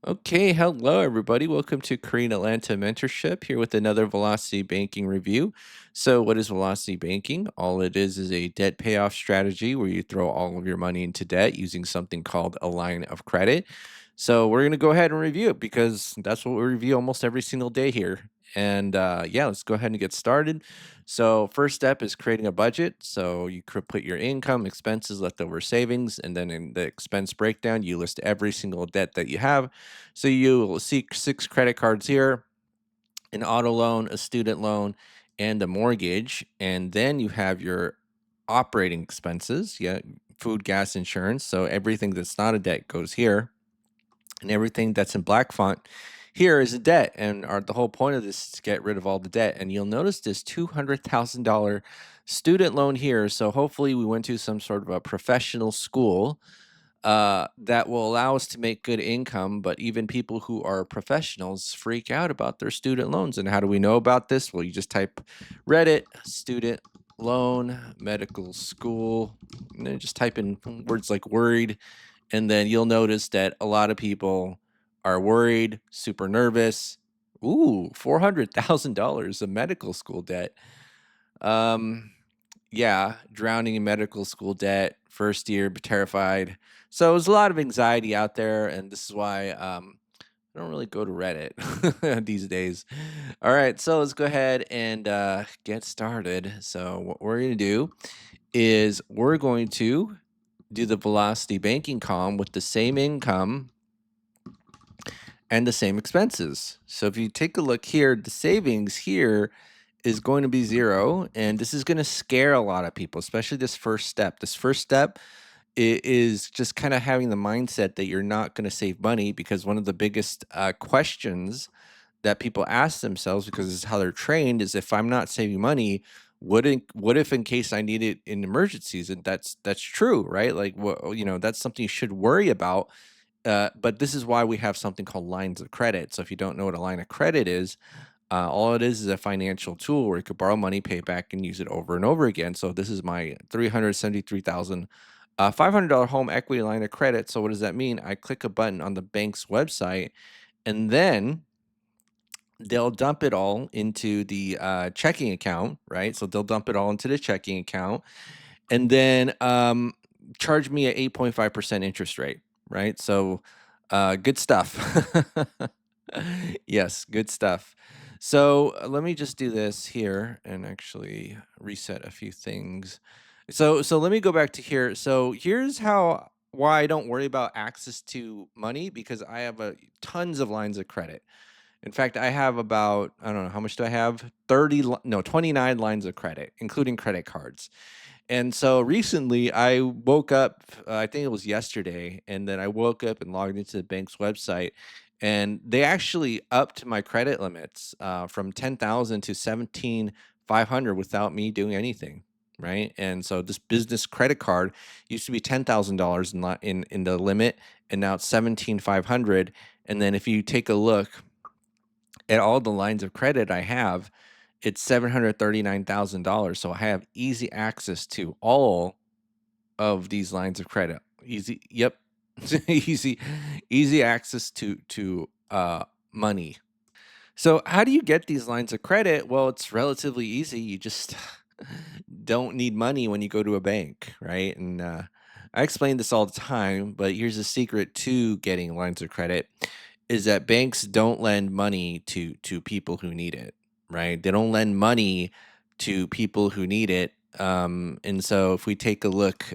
Okay, hello everybody. Welcome to Korean Atlanta Mentorship here with another Velocity Banking review. So, what is Velocity Banking? All it is a debt payoff strategy where you throw all of your money into debt using something called a line of credit. So, we're going to go ahead and review it because that's what we review almost every single day here. And yeah, let's go ahead and get started. So, first step is creating a budget. So, you could put your income, expenses, leftover savings, and then in the expense breakdown, you list every single debt that you have. So you'll see six credit cards here, an auto loan, a student loan, and a mortgage. And then you have your operating expenses, yeah, food, gas, insurance. So everything that's not a debt goes here, and everything that's in black font here is a debt. And the whole point of this is to get rid of all the debt. And you'll notice this $200,000 student loan here. So hopefully we went to some sort of a professional school that will allow us to make good income. But even people who are professionals freak out about their student loans. And how do we know about this? Well, you just type Reddit, student loan, medical school, and then just type in words like worried. And then you'll notice that a lot of people are worried, super nervous. Ooh, $400,000 of medical school debt. Um, yeah, drowning in medical school debt, first year, but terrified. So there's a lot of anxiety out there, and this is why I don't really go to Reddit these days. All right, so let's go ahead and get started. So what we're gonna do is we're going to do the velocity banking column with the same income and the same expenses. So if you take a look here, the savings here is going to be zero, and this is going to scare a lot of people, especially this first step. This first step is just kind of having the mindset that you're not going to save money, because one of the biggest questions that people ask themselves, because this is how they're trained, is if I'm not saving money, what if in case I need it in emergencies? And that's true, right? Like, what, that's something you should worry about. But this is why we have something called lines of credit. So if you don't know what a line of credit is, all it is a financial tool where you could borrow money, pay it back, and use it over and over again. So this is my $373,500 home equity line of credit. So what does that mean? I click a button on the bank's website, and then they'll dump it all into the checking account, right? So they'll dump it all into the checking account, and then charge me at 8.5% interest rate, right? So good stuff. Yes, good stuff. So let me just do this here and actually reset a few things. So let me go back to here. So here's how why I don't worry about access to money, because I have tons of lines of credit. In fact, I have about, I don't know, how much do I have? 29 lines of credit, including credit cards. And so recently I woke up, I think it was yesterday, and then I woke up and logged into the bank's website, and they actually upped my credit limits from 10,000 to 17,500 without me doing anything. Right. And so this business credit card used to be $10,000 in the limit, and now it's 17,500. And then if you take a look at all the lines of credit I have, it's $739,000. So I have easy access to all of these lines of credit. Easy, yep, easy, easy access to money. So how do you get these lines of credit? Well, it's relatively easy. You just don't need money when you go to a bank, right? And I explain this all the time, but here's a secret to getting lines of credit: is that banks don't lend money to people who need it, right? They don't lend money to people who need it. And so if we take a look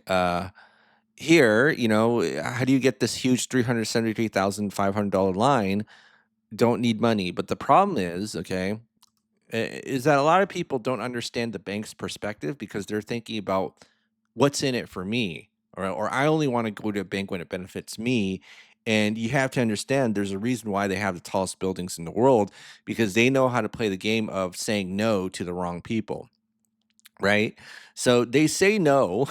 here, how do you get this huge $373,500 line? Don't need money. But the problem is, okay, is that a lot of people don't understand the bank's perspective, because they're thinking about what's in it for me, or I only want to go to a bank when it benefits me. And you have to understand there's a reason why they have the tallest buildings in the world, because they know how to play the game of saying no to the wrong people, right? So they say no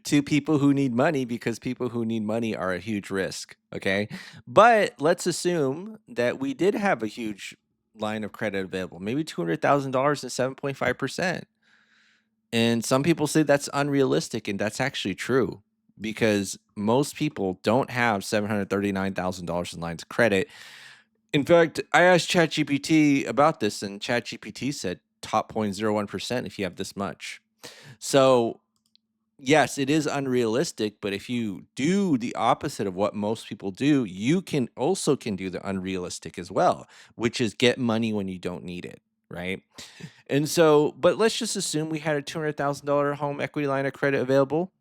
to people who need money, because people who need money are a huge risk. Okay. But let's assume that we did have a huge line of credit available, maybe $200,000 and 7.5%. And some people say that's unrealistic, and that's actually true, because most people don't have $739,000 in lines of credit. In fact, I asked ChatGPT about this, and ChatGPT said top 0.01% if you have this much. So, yes, it is unrealistic, but if you do the opposite of what most people do, you can do the unrealistic as well, which is get money when you don't need it, right? And so, but let's just assume we had a $200,000 home equity line of credit available.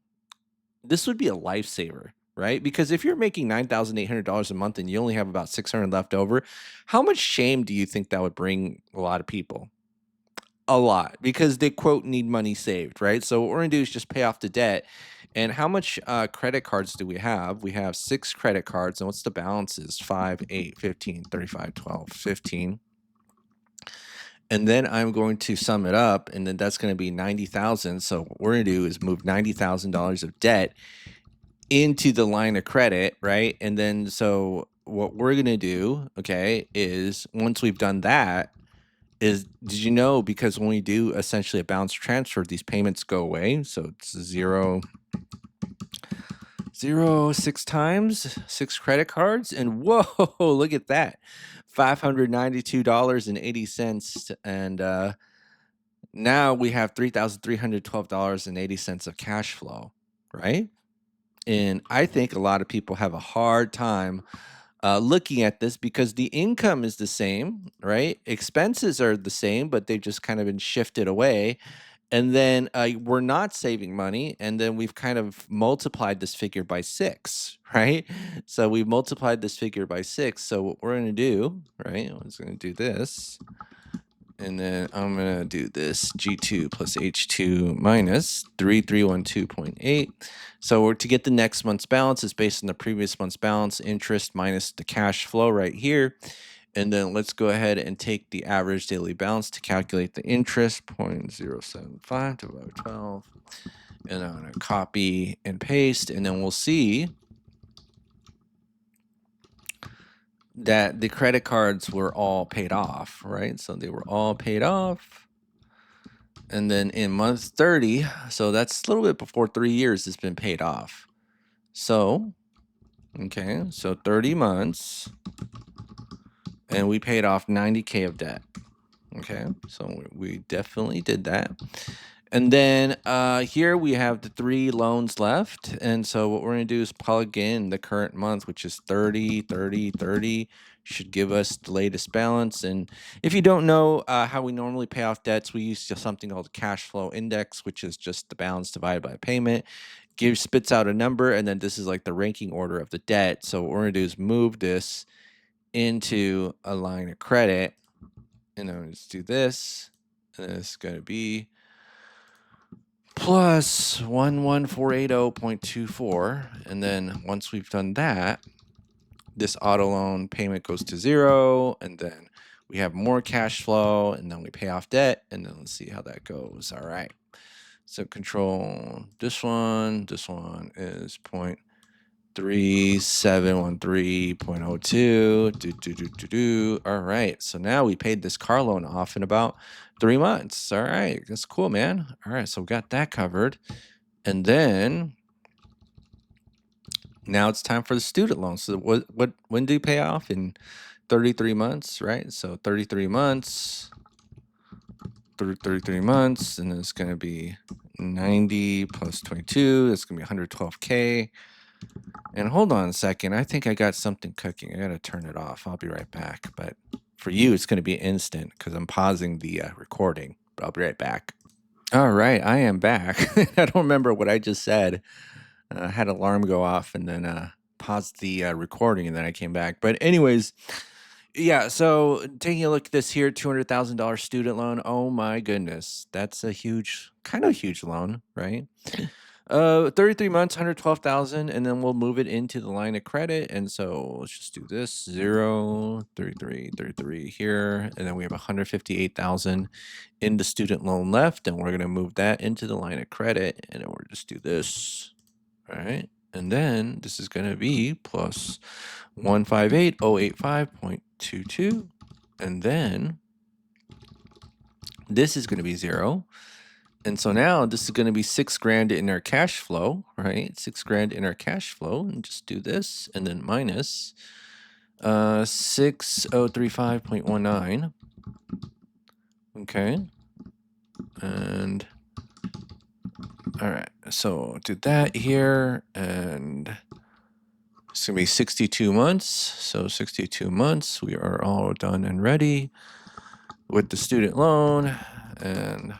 This would be a lifesaver, right? Because if you're making $9,800 a month and you only have about 600 left over, how much shame do you think that would bring a lot of people? A lot, because they quote need money saved, right? So what we're gonna do is just pay off the debt. And how much credit cards do we have? We have 6 credit cards, and what's the balances? 5, 8, 15, 35, 12, 15. And then I'm going to sum it up, and then that's going to be 90,000. So what we're going to do is move $90,000 of debt into the line of credit, right? And then so what we're going to do, okay, is once we've done that, is did you know, because when we do essentially a balance transfer, these payments go away. So it's 0, 0, 6 times, 6 credit cards, and whoa, look at that. $592.80, and now we have $3,312.80 of cash flow, right? And I think a lot of people have a hard time looking at this because the income is the same, right? Expenses are the same, but they've just kind of been shifted away. And then we're not saving money. And then we've kind of multiplied this figure by 6, right? So we've multiplied this figure by 6. So what we're going to do, right? I'm just going to do this. And then I'm going to do this G2 plus H2 minus 3312.8. So to get the next month's balance is based on the previous month's balance, interest minus the cash flow right here. And then let's go ahead and take the average daily balance to calculate the interest, 0.075 divided by 12. And I'm going to copy and paste, and then we'll see that the credit cards were all paid off, right? So they were all paid off. And then in month 30, so that's a little bit before 3 years, it's been paid off. So, okay, so 30 months, and we paid off 90K of debt. Okay, so we definitely did that. And then here we have the 3 loans left. And so what we're going to do is plug in the current month, which is 30, 30, 30. Should give us the latest balance. And if you don't know how we normally pay off debts, we use something called the cash flow index, which is just the balance divided by payment. Spits out a number, and then this is like the ranking order of the debt. So what we're going to do is move this into a line of credit. And then let's do this. And it's going to be plus 11480.24. And then once we've done that, this auto loan payment goes to 0. And then we have more cash flow, and then we pay off debt. And then let's see how that goes. All right. So control this one. This one is 0.3713.02. All right. So now we paid this car loan off in about 3 months. All right. That's cool, man. All right. So we got that covered. And then now it's time for the student loan. So when do you pay off? In 33 months, right? So 33 months, 33 months, and then it's going to be 90 plus 22. That's going to be 112K. And hold on a second. I think I got something cooking. I got to turn it off. I'll be right back. But for you, it's going to be instant because I'm pausing the recording. But I'll be right back. All right. I am back. I don't remember what I just said. I had an alarm go off and then paused the recording, and then I came back. But anyways, yeah, so taking a look at this here, $200,000 student loan. Oh my goodness. That's a huge loan, right? 33 months, 112,000, and then we'll move it into the line of credit. And so let's just do this 0, 33, 33 here, and then we have 158,000 in the student loan left, and we're going to move that into the line of credit, and then we'll just do this. All right. And then this is going to be plus 158,085.22. And then this is going to be 0. And so now this is going to be 6 grand in our cash flow, right? 6 grand in our cash flow, and just do this and then minus 6035.19. Okay. And all right, so do that here, and it's gonna be 62 months. So 62 months, we are all done and ready with the student loan. And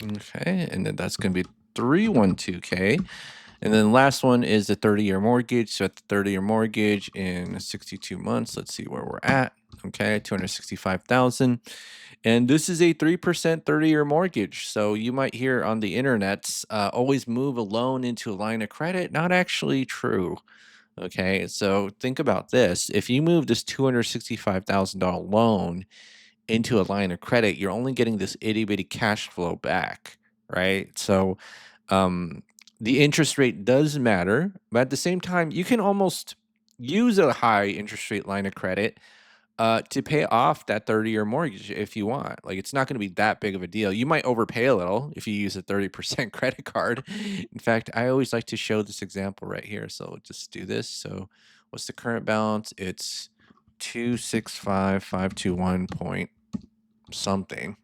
okay, and then that's gonna be 312K. And then the last one is the 30-year mortgage. So at the 30-year mortgage in 62 months, let's see where we're at. Okay, 265,000. And this is a 3% 30-year mortgage. So you might hear on the internet, always move a loan into a line of credit. Not actually true. Okay, so think about this. If you move this $265,000 loan into a line of credit, you're only getting this itty bitty cash flow back, right? So um, the interest rate does matter, but at the same time, you can almost use a high interest rate line of credit to pay off that 30-year mortgage if you want. Like, it's not going to be that big of a deal. You might overpay a little if you use a 30% credit card. In fact, I always like to show this example right here. So just do this. So what's the current balance? It's 265,521 point something,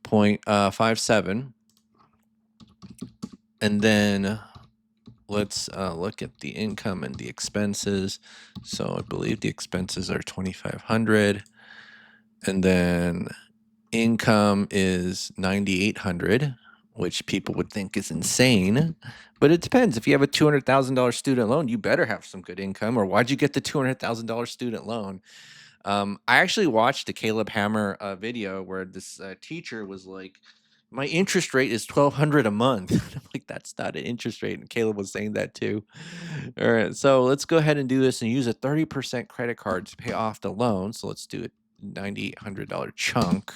0.57. And then let's look at the income and the expenses. So I believe the expenses are 2,500, and then income is 9,800, which people would think is insane, but it depends. If you have a $200,000 student loan, you better have some good income, or why'd you get the $200,000 student loan? I actually watched the Caleb Hammer video where this teacher was like, "My interest rate is 1,200 a month." I'm like, "That's not an interest rate," and Caleb was saying that too. All right, so let's go ahead and do this and use a 30% credit card to pay off the loan. So let's do a $9,800 chunk.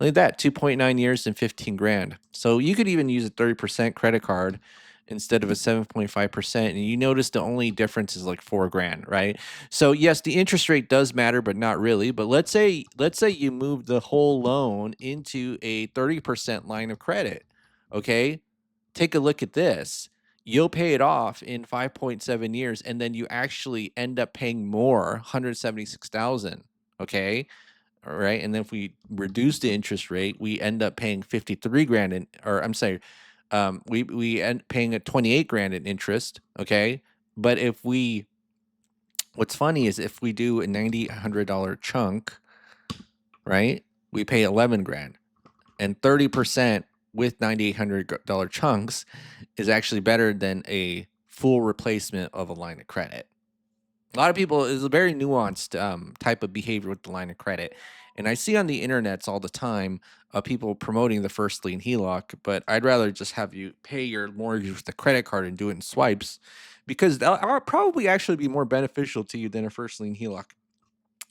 Look at that, 2.9 years and 15 grand. So you could even use a 30% credit card instead of a 7.5%. And you notice the only difference is like 4 grand, right? So yes, the interest rate does matter, but not really. But let's say you move the whole loan into a 30% line of credit. Okay. Take a look at this. You'll pay it off in 5.7 years, and then you actually end up paying more, 176,000. Okay. All right. And then if we reduce the interest rate, we end up paying 53 grand in, or I'm sorry, we end paying a 28 grand in interest. Okay. But what's funny is if we do a $9,800 chunk, right, we pay 11 grand, and 30% with $9,800 chunks is actually better than a full replacement of a line of credit. A lot of people is a very nuanced type of behavior with the line of credit, and I see on the internets all the time people promoting the first lien HELOC. But I'd rather just have you pay your mortgage with a credit card and do it in swipes, because that'll probably actually be more beneficial to you than a first lien HELOC.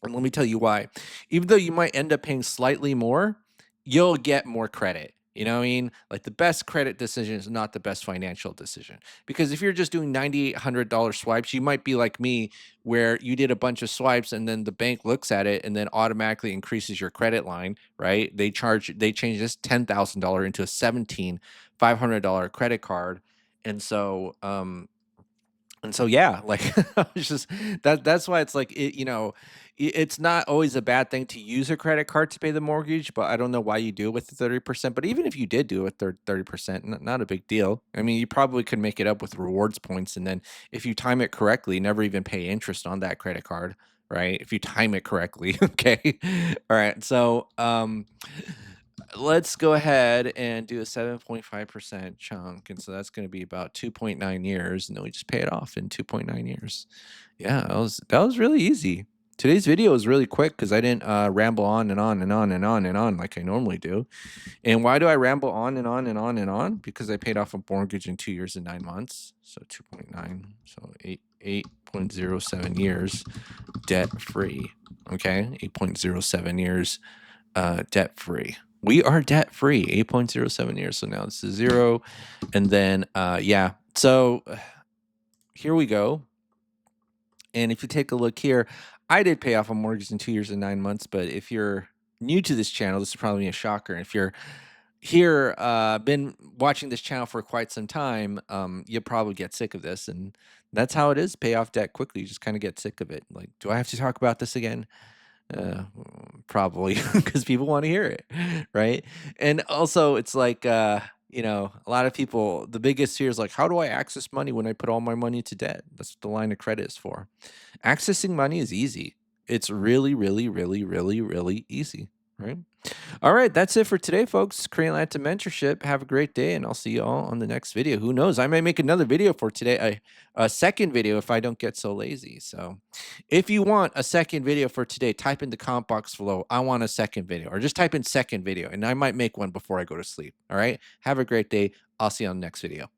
And let me tell you why. Even though you might end up paying slightly more, you'll get more credit. You know what I mean? Like, the best credit decision is not the best financial decision. Because if you're just doing $9,800 swipes, you might be like me, where you did a bunch of swipes and then the bank looks at it and then automatically increases your credit line, right? They change this $10,000 into a $17,500 credit card. And so, yeah, like, it's just that's why it's like, it's not always a bad thing to use a credit card to pay the mortgage, but I don't know why you do it with the 30%. But even if you did do it with 30%, not a big deal. I mean, you probably could make it up with rewards points, and then if you time it correctly, never even pay interest on that credit card, right? If you time it correctly, okay. All right, so let's go ahead and do a 7.5% chunk. And so that's going to be about 2.9 years. And then we just pay it off in 2.9 years. Yeah, that was really easy. Today's video was really quick because I didn't ramble on and on and on and on and on like I normally do. And why do I ramble on and on and on and on? Because I paid off a mortgage in 2 years and 9 months. So 2.9, so 8.07 years debt free. Okay, 8.07 years debt free. We are debt free, 8.07 years. So now this is 0. And then, yeah. So here we go. And if you take a look here, I did pay off a mortgage in 2 years and 9 months. But if you're new to this channel, this is probably a shocker. If you're here, been watching this channel for quite some time, you'll probably get sick of this, and that's how it is. Pay off debt quickly. You just kind of get sick of it. Like, do I have to talk about this again? Probably because people want to hear it, right? And also, it's like, a lot of people, the biggest fear is like, how do I access money when I put all my money to debt? That's what the line of credit is for. Accessing money is easy. It's really, really, really, really, really easy, right? All right, that's it for today, folks. Korean Atlanta Mentorship. Have a great day, and I'll see you all on the next video. Who knows? I may make another video for today, a second video if I don't get so lazy. So, if you want a second video for today, type in the comment box below. I want a second video, or just type in second video, and I might make one before I go to sleep. All right. Have a great day. I'll see you on the next video.